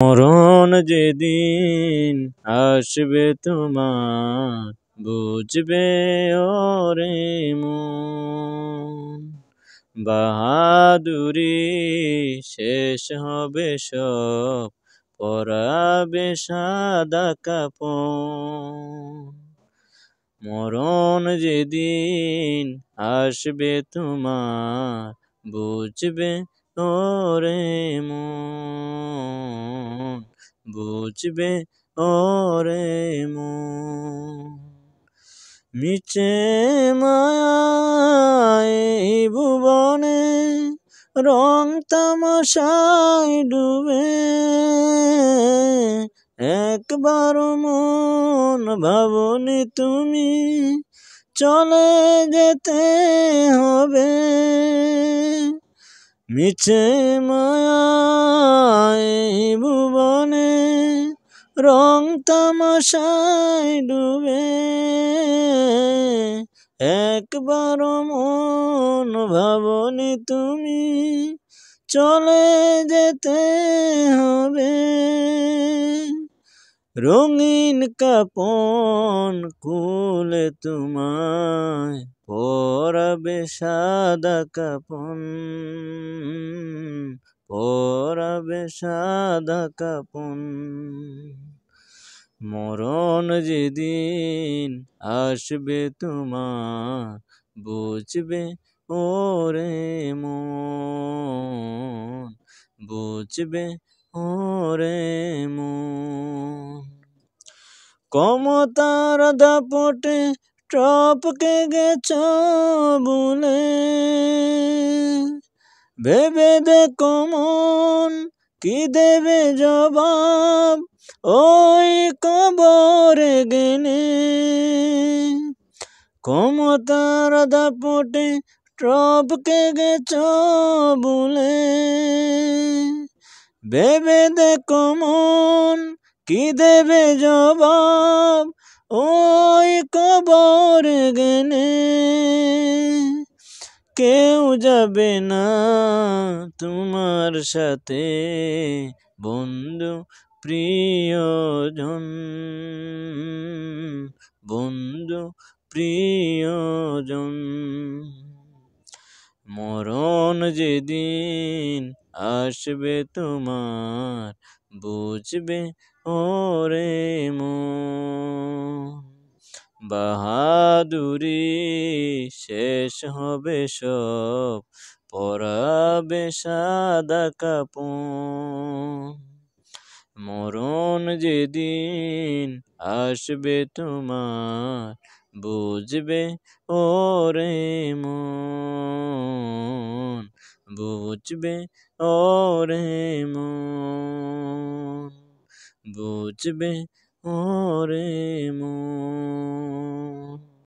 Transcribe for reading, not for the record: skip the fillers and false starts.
মরণ যেদিন আসবে তোমার, বুঝবে ওরে মন। বাহাদুরি শেষ হবে সব, পরাবে সাদা কাপন। মরণ যেদিন আসবে তোমার, বুঝবে ওরে মন, বুঝবে ওরে মন। মিছে মায়ায় এই ভুবনে রং তামাশায় ডুবে, একবার মন ভাবনি তুমি চলে যেতে হবে। মিছে মায়ায় ভুবনে রং তামাশায় ডুবে, একবার মন ভাবনি তুমি চলে যেতে হবে। রঙিন কাপন খুলে তোমায় পরাবে সাদা কাপন, পরাবে সাদা কাপন। মরণ যেদিন আসবে তোমার, বুঝবে ওরে মন, বুঝবে ওরে মন। ক্ষমতার দাপটে টপকে গেছ বলে, ভেবে দেখো মন কি দেবে জবাব ওই কবরে গেলে। ক্ষমতার দাপটে টপকে গেছ বলে, ভেবে দেখো মন কি দেবে জবাব ওই কবরে গেলে। কেউ যাবে না তোমার সাথে বন্ধু প্রিয়জন, বন্ধু প্রিয়জন। মরণ যেদিন আসবে তোমার, বুঝবে ওরে মন। বাহাদুরি শেষ হবে সব, পরাবে সাদা কাপন। মরণ যেদিন আসবে তোমার, বুঝবে ওরে মন, বুঝবে ওরে মন, বুঝবে ওরে মন।